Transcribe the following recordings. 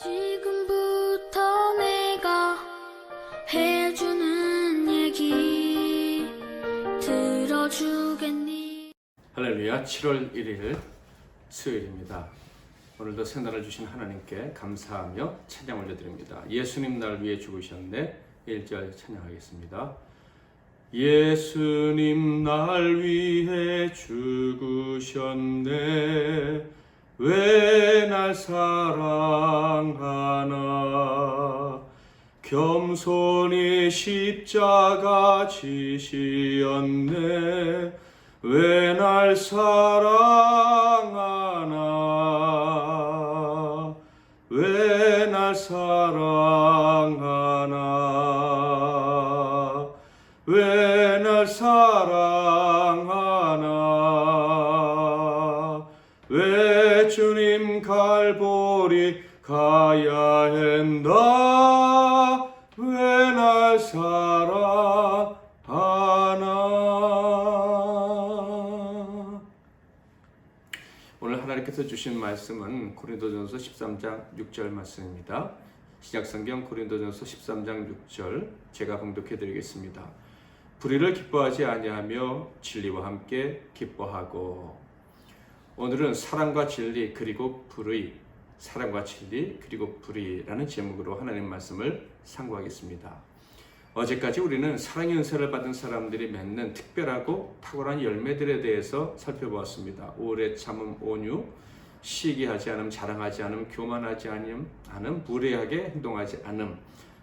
지금부터 내가 해주는 얘기 들어주겠니? 할렐루야. 7월 1일 수요일입니다. 오늘도 새날을 주신 하나님께 감사하며 찬양 올려드립니다. 예수님 날 위해 죽으셨네. 1절 찬양하겠습니다. 예수님 날 위해 죽으셨네. 왜 날 사랑하나. 겸손히 십자가 지시었네. 왜 날 사랑하나. 왜 날 사랑하나. 왜 날 사랑하나. 왜 주님 갈보리 가야 한다. 왜 날 사랑하나. 오늘 하나님께서 주신 말씀은 고린도전서 13장 6절 말씀입니다. 신약성경 고린도전서 13장 6절 제가 봉독해 드리겠습니다. 불의를 기뻐하지 아니하며 진리와 함께 기뻐하고. 오늘은 사랑과 진리 그리고 불의, 사랑과 진리 그리고 불의라는 제목으로 하나님 말씀을 상고하겠습니다. 어제까지 우리는 사랑의 은사를 받은 사람들이 맺는 특별하고 탁월한 열매들에 대해서 살펴보았습니다. 오래 참음, 온유, 시기하지 않음, 자랑하지 않음, 교만하지 않음, 무례하게 행동하지 않음,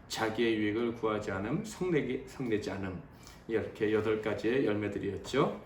자기의 유익을 구하지 않음, 성내지 않음, 이렇게 8가지의 열매들이었죠.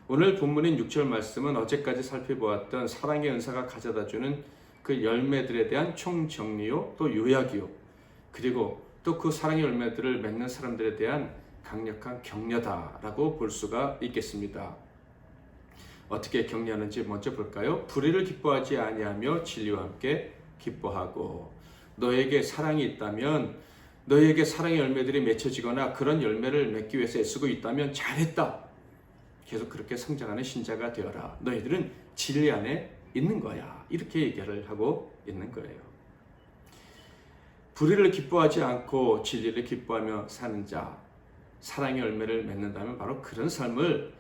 오늘 본문인 6절 말씀은 어제까지 살펴보았던 사랑의 은사가 가져다주는 그 열매들에 대한 총정리요, 또 요약이요, 그리고 또 그 사랑의 열매들을 맺는 사람들에 대한 강력한 격려다라고 볼 수가 있겠습니다. 어떻게 격려하는지 먼저 볼까요? 불의를 기뻐하지 아니하며 진리와 함께 기뻐하고. 너에게 사랑이 있다면, 너에게 사랑의 열매들이 맺혀지거나 그런 열매를 맺기 위해서 애쓰고 있다면 잘했다. 계속 그렇게 성장하는 신자가 되어라. 너희들은 진리 안에 있는 거야. 이렇게 얘기를 하고 있는 거예요. 불의를 기뻐하지 않고 진리를 기뻐하며 사는 자, 사랑의 열매를 맺는다면 바로 그런 삶을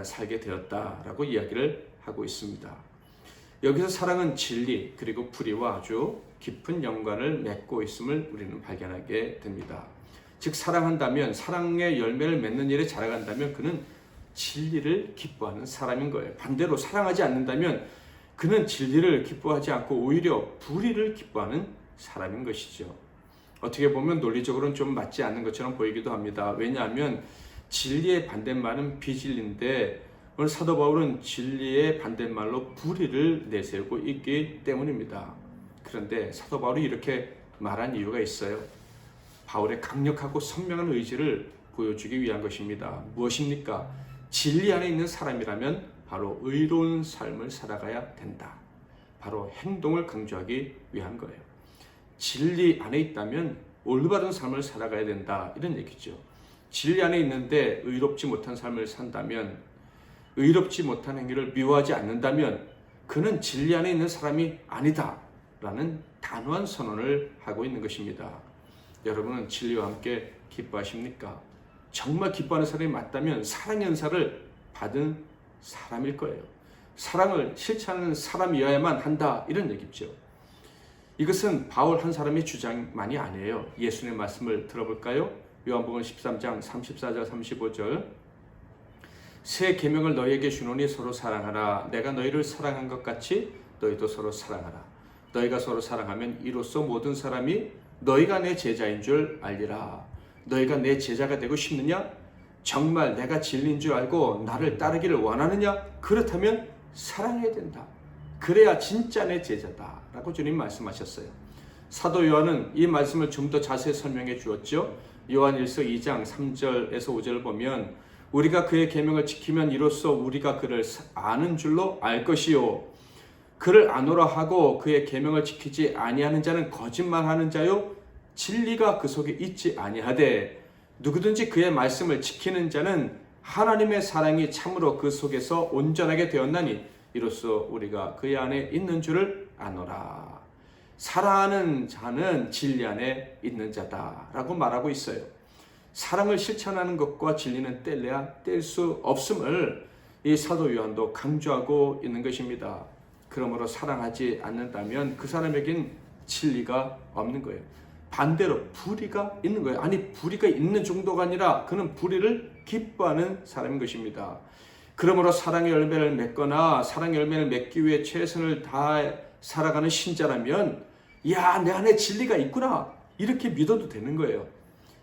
살게 되었다라고 이야기를 하고 있습니다. 여기서 사랑은 진리 그리고 불의와 아주 깊은 연관을 맺고 있음을 우리는 발견하게 됩니다. 즉 사랑한다면, 사랑의 열매를 맺는 일에 자라간다면 그는 진리를 기뻐하는 사람인 거예요. 반대로 사랑하지 않는다면 그는 진리를 기뻐하지 않고 오히려 불의를 기뻐하는 사람인 것이죠. 어떻게 보면 논리적으로는 좀 맞지 않는 것처럼 보이기도 합니다. 왜냐하면 진리의 반대말은 비진리인데 오늘 사도 바울은 진리의 반대말로 불의를 내세우고 있기 때문입니다. 그런데 사도 바울이 이렇게 말한 이유가 있어요. 바울의 강력하고 선명한 의지를 보여주기 위한 것입니다. 무엇입니까? 진리 안에 있는 사람이라면 바로 의로운 삶을 살아가야 된다. 바로 행동을 강조하기 위한 거예요. 진리 안에 있다면 올바른 삶을 살아가야 된다. 이런 얘기죠. 진리 안에 있는데 의롭지 못한 삶을 산다면, 의롭지 못한 행위를 미워하지 않는다면 그는 진리 안에 있는 사람이 아니다. 라는 단호한 선언을 하고 있는 것입니다. 여러분은 진리와 함께 기뻐하십니까? 정말 기뻐하는 사람이 맞다면 사랑의 은사를 받은 사람일 거예요. 사랑을 실천하는 사람이어야만 한다. 이런 얘기죠. 이것은 바울 한 사람의 주장만이 아니에요. 예수님의 말씀을 들어볼까요? 요한복음 13장 34절 35절 새 계명을 너희에게 주노니 서로 사랑하라. 내가 너희를 사랑한 것 같이 너희도 서로 사랑하라. 너희가 서로 사랑하면 이로써 모든 사람이 너희가 내 제자인 줄 알리라. 너희가 내 제자가 되고 싶느냐? 정말 내가 진리인 줄 알고 나를 따르기를 원하느냐? 그렇다면 사랑해야 된다. 그래야 진짜 내 제자다. 라고 주님 말씀하셨어요. 사도 요한은 이 말씀을 좀 더 자세히 설명해 주었죠. 요한일서 2장 3절에서 5절을 보면 우리가 그의 계명을 지키면 이로써 우리가 그를 아는 줄로 알 것이요. 그를 아노라 하고 그의 계명을 지키지 아니하는 자는 거짓말하는 자요. 진리가 그 속에 있지 아니하되 누구든지 그의 말씀을 지키는 자는 하나님의 사랑이 참으로 그 속에서 온전하게 되었나니 이로써 우리가 그의 안에 있는 줄을 아노라. 사랑하는 자는 진리 안에 있는 자다라고 말하고 있어요. 사랑을 실천하는 것과 진리는 뗄래야 뗄 수 없음을 이 사도 요한도 강조하고 있는 것입니다. 그러므로 사랑하지 않는다면 그 사람에겐 진리가 없는 거예요. 반대로 불의가 있는 거예요. 아니, 불의가 있는 정도가 아니라 그는 불의를 기뻐하는 사람인 것입니다. 그러므로 사랑의 열매를 맺거나 사랑의 열매를 맺기 위해 최선을 다해 살아가는 신자라면 야, 내 안에 진리가 있구나 이렇게 믿어도 되는 거예요.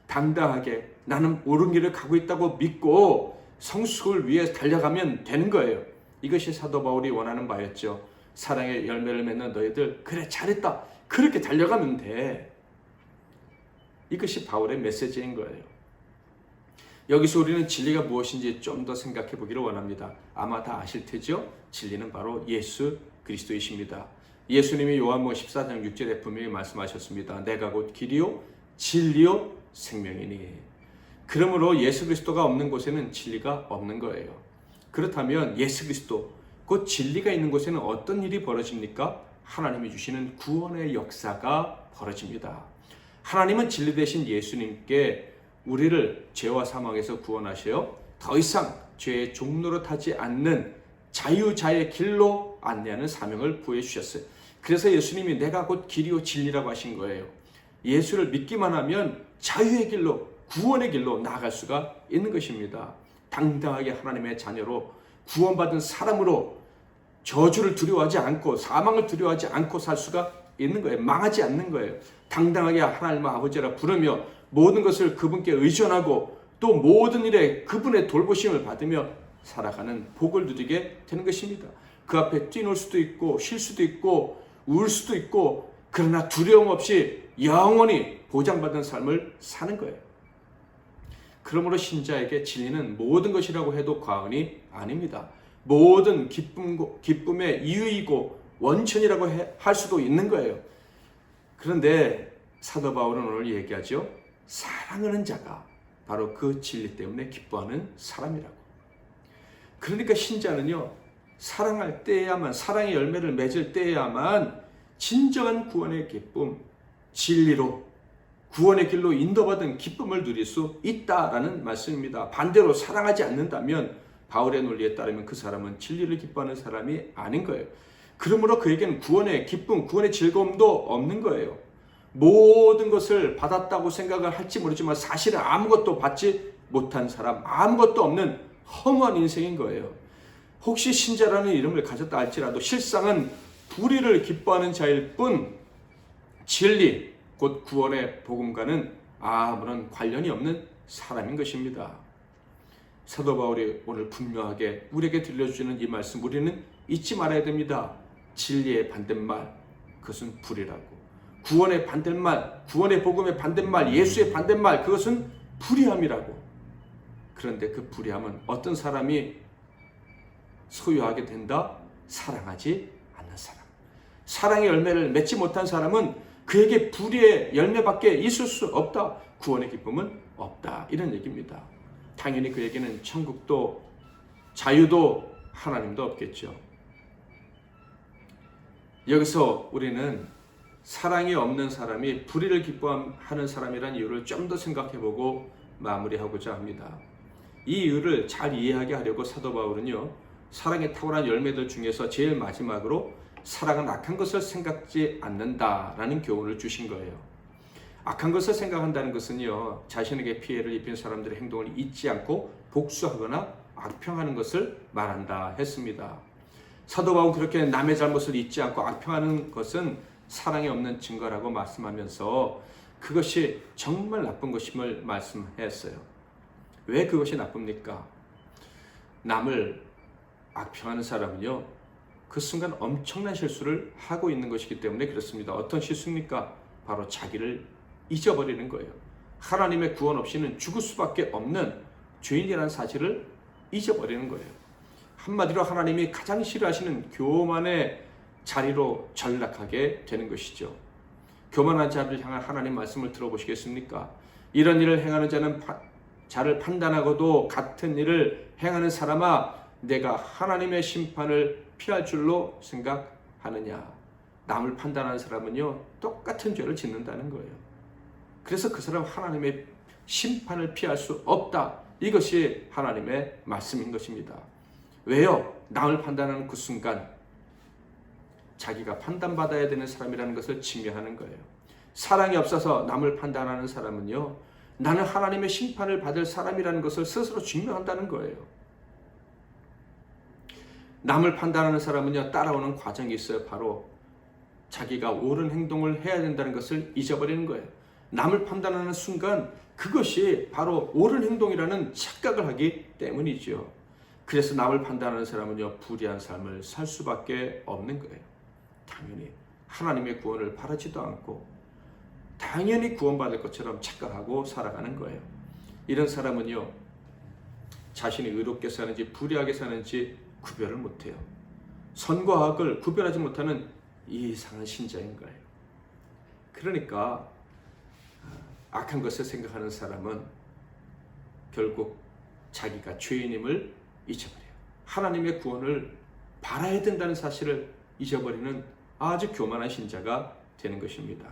당당하게 나는 옳은 길을 가고 있다고 믿고 성숙을 위해 달려가면 되는 거예요. 이것이 사도 바울이 원하는 바였죠. 사랑의 열매를 맺는 너희들, 그래 잘했다, 그렇게 달려가면 돼. 이것이 바울의 메시지인 거예요. 여기서 우리는 진리가 무엇인지 좀 더 생각해 보기를 원합니다. 아마 다 아실 테죠? 진리는 바로 예수 그리스도이십니다. 예수님이 요한복음 14장 6절에 분명히 말씀하셨습니다. 내가 곧 길이요 진리요 생명이니. 그러므로 예수 그리스도가 없는 곳에는 진리가 없는 거예요. 그렇다면 예수 그리스도 곧 진리가 있는 곳에는 어떤 일이 벌어집니까? 하나님이 주시는 구원의 역사가 벌어집니다. 하나님은 진리 되신 예수님께 우리를 죄와 사망에서 구원하셔 더 이상 죄의 종노릇하지 않는 자유자의 길로 안내하는 사명을 부여주셨어요. 그래서 예수님이 내가 곧 길이요 진리라고 하신 거예요. 예수를 믿기만 하면 자유의 길로, 구원의 길로 나아갈 수가 있는 것입니다. 당당하게 하나님의 자녀로 구원받은 사람으로 저주를 두려워하지 않고 사망을 두려워하지 않고 살 수가 있는 거예요. 망하지 않는 거예요. 당당하게 하나님 아버지라 부르며 모든 것을 그분께 의존하고 또 모든 일에 그분의 돌보심을 받으며 살아가는 복을 누리게 되는 것입니다. 그 앞에 뛰놀 수도 있고 쉴 수도 있고 울 수도 있고 그러나 두려움 없이 영원히 보장받은 삶을 사는 거예요. 그러므로 신자에게 진리는 모든 것이라고 해도 과언이 아닙니다. 모든 기쁨의 이유이고 원천이라고 할 수도 있는 거예요. 그런데 사도 바울은 오늘 얘기하죠. 사랑하는 자가 바로 그 진리 때문에 기뻐하는 사람이라고. 그러니까 신자는요, 사랑할 때야만, 사랑의 열매를 맺을 때야만 진정한 구원의 기쁨, 진리로 구원의 길로 인도받은 기쁨을 누릴 수 있다라는 말씀입니다. 반대로 사랑하지 않는다면 바울의 논리에 따르면 그 사람은 진리를 기뻐하는 사람이 아닌 거예요. 그러므로 그에게는 구원의 기쁨, 구원의 즐거움도 없는 거예요. 모든 것을 받았다고 생각을 할지 모르지만 사실은 아무것도 받지 못한 사람, 아무것도 없는 허무한 인생인 거예요. 혹시 신자라는 이름을 가졌다 할지라도 실상은 불의를 기뻐하는 자일 뿐 진리, 곧 구원의 복음과는 아무런 관련이 없는 사람인 것입니다. 사도 바울이 오늘 분명하게 우리에게 들려주시는 이 말씀, 우리는 잊지 말아야 됩니다. 진리의 반대말, 그것은 불의라고. 구원의 반대말, 구원의 복음의 반대말, 예수의 반대말, 그것은 불의함이라고. 그런데 그 불의함은 어떤 사람이 소유하게 된다? 사랑하지 않는 사람. 사랑의 열매를 맺지 못한 사람은 그에게 불의의 열매밖에 있을 수 없다. 구원의 기쁨은 없다. 이런 얘기입니다. 당연히 그에게는 천국도 자유도 하나님도 없겠죠. 여기서 우리는 사랑이 없는 사람이 불의를 기뻐하는 사람이라는 이유를 좀 더 생각해보고 마무리하고자 합니다. 이 이유를 잘 이해하게 하려고 사도 바울은요, 사랑의 탁월한 열매들 중에서 제일 마지막으로 사랑은 악한 것을 생각지 않는다라는 교훈을 주신 거예요. 악한 것을 생각한다는 것은요, 자신에게 피해를 입힌 사람들의 행동을 잊지 않고 복수하거나 악평하는 것을 말한다 했습니다. 사도 바울은 그렇게 남의 잘못을 잊지 않고 악평하는 것은 사랑이 없는 증거라고 말씀하면서 그것이 정말 나쁜 것임을 말씀했어요. 왜 그것이 나쁩니까? 남을 악평하는 사람은요, 그 순간 엄청난 실수를 하고 있는 것이기 때문에 그렇습니다. 어떤 실수입니까? 바로 자기를 잊어버리는 거예요. 하나님의 구원 없이는 죽을 수밖에 없는 죄인이라는 사실을 잊어버리는 거예요. 한마디로 하나님이 가장 싫어하시는 교만의 자리로 전락하게 되는 것이죠. 교만한 자를 향한 하나님 말씀을 들어보시겠습니까? 이런 일을 행하는 자는 자를 판단하고도 같은 일을 행하는 사람아, 내가 하나님의 심판을 피할 줄로 생각하느냐. 남을 판단하는 사람은요, 똑같은 죄를 짓는다는 거예요. 그래서 그 사람 하나님의 심판을 피할 수 없다. 이것이 하나님의 말씀인 것입니다. 왜요? 남을 판단하는 그 순간 자기가 판단받아야 되는 사람이라는 것을 증명하는 거예요. 사랑이 없어서 남을 판단하는 사람은요, 나는 하나님의 심판을 받을 사람이라는 것을 스스로 증명한다는 거예요. 남을 판단하는 사람은요, 따라오는 과정이 있어요. 바로 자기가 옳은 행동을 해야 된다는 것을 잊어버리는 거예요. 남을 판단하는 순간 그것이 바로 옳은 행동이라는 착각을 하기 때문이죠. 그래서 남을 판단하는 사람은요, 불의한 삶을 살 수밖에 없는 거예요. 당연히 하나님의 구원을 바라지도 않고 당연히 구원받을 것처럼 착각하고 살아가는 거예요. 이런 사람은요, 자신이 의롭게 사는지 불의하게 사는지 구별을 못해요. 선과 악을 구별하지 못하는 이상한 신자인 거예요. 그러니까 악한 것을 생각하는 사람은 결국 자기가 죄인임을 잊어버려요. 하나님의 구원을 바라야 된다는 사실을 잊어버리는 아주 교만한 신자가 되는 것입니다.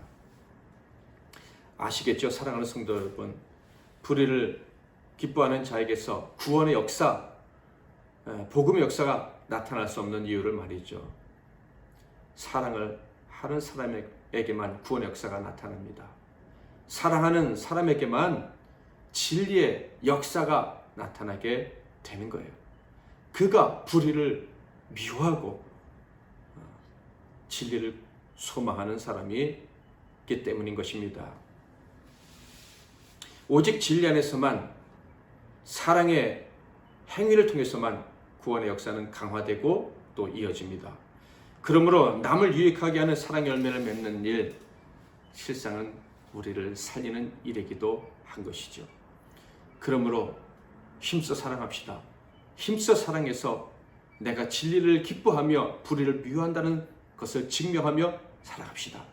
아시겠죠? 사랑하는 성도 여러분, 불의를 기뻐하는 자에게서 구원의 역사, 복음의 역사가 나타날 수 없는 이유를 말이죠. 사랑을 하는 사람에게만 구원의 역사가 나타납니다. 사랑하는 사람에게만 진리의 역사가 나타나게 되는 거예요. 그가 불의를 미워하고 진리를 소망하는 사람이기 때문인 것입니다. 오직 진리 안에서만, 사랑의 행위를 통해서만 구원의 역사는 강화되고 또 이어집니다. 그러므로 남을 유익하게 하는 사랑의 열매를 맺는 일, 실상은 우리를 살리는 일이기도 한 것이죠. 그러므로 힘써 사랑합시다. 힘써 사랑해서 내가 진리를 기뻐하며 불의를 미워한다는 것을 증명하며 살아갑시다.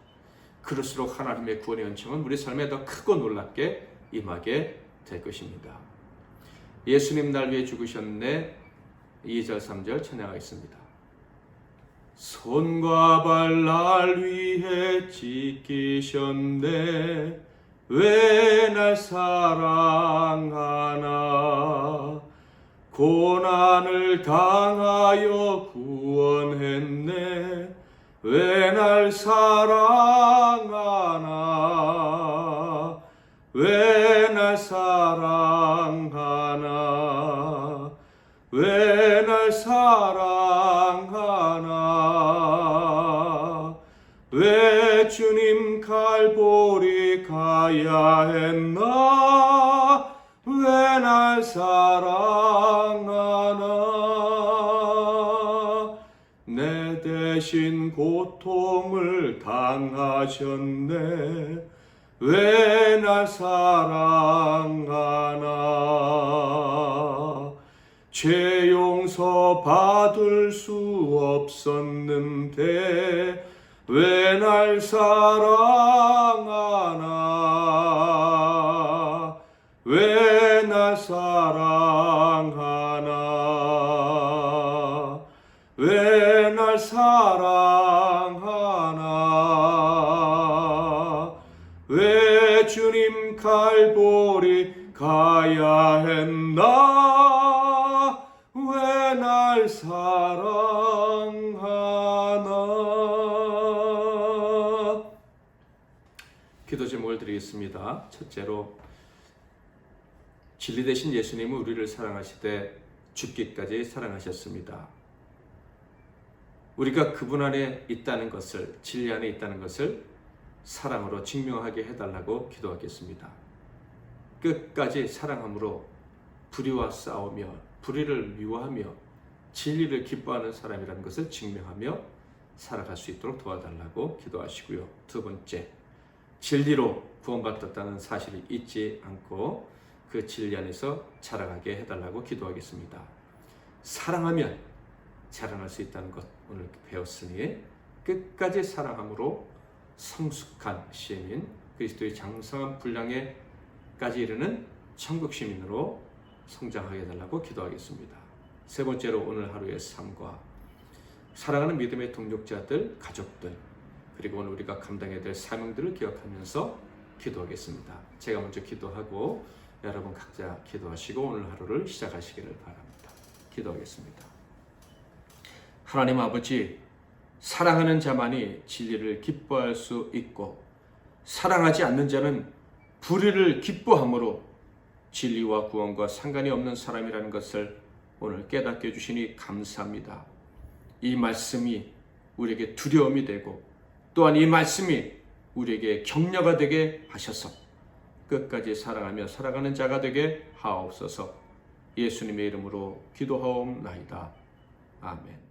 그럴수록 하나님의 구원의 은총은 우리 삶에 더 크고 놀랍게 임하게 될 것입니다. 예수님 날 위해 죽으셨네. 2절 3절 찬양하겠습니다. 손과 발 날 위해 지키셨네. 왜 날 사랑하나. 고난을 당하여 구원했네. 왜 날 사랑하나. 왜 날 사랑하나. 왜 날 사랑하나. 왜 주님 갈보리 가야 했나. 왜 날 사랑하나. 내 대신 고통을 당하셨네. 왜 날 사랑하나. 죄 용서 받을 수 없었는데 왜 날 사랑하나. 왜 날 사랑하나. 왜 날 사랑하나. 왜 주님 갈보리 가야 했나. 왜 날 사랑하나. 기도 제목을 드리겠습니다. 첫째로, 진리 되신 예수님은 우리를 사랑하시되 죽기까지 사랑하셨습니다. 우리가 그분 안에 있다는 것을, 진리 안에 있다는 것을 사랑으로 증명하게 해달라고 기도하겠습니다. 끝까지 사랑함으로 불의와 싸우며 불의를 미워하며 진리를 기뻐하는 사람이라는 것을 증명하며 살아갈 수 있도록 도와달라고 기도하시고요. 두 번째, 진리로 구원받았다는 사실을 잊지 않고 그 진리 안에서 자라가게 해달라고 기도하겠습니다. 사랑하면 자라날 수 있다는 것 오늘 배웠으니 끝까지 사랑함으로 성숙한 시민인, 그리스도의 장성한 분량에까지 이르는 천국 시민으로 성장하게 해달라고 기도하겠습니다. 세 번째로, 오늘 하루의 삶과 사랑하는 믿음의 동역자들, 가족들, 그리고 오늘 우리가 감당해야 될 사명들을 기억하면서 기도하겠습니다. 제가 먼저 기도하고 여러분 각자 기도하시고 오늘 하루를 시작하시기를 바랍니다. 기도하겠습니다. 하나님 아버지, 사랑하는 자만이 진리를 기뻐할 수 있고 사랑하지 않는 자는 불의를 기뻐함으로 진리와 구원과 상관이 없는 사람이라는 것을 오늘 깨닫게 해주시니 감사합니다. 이 말씀이 우리에게 두려움이 되고 또한 이 말씀이 우리에게 격려가 되게 하셔서 끝까지 사랑하며 살아가는 자가 되게 하옵소서. 예수님의 이름으로 기도하옵나이다. 아멘.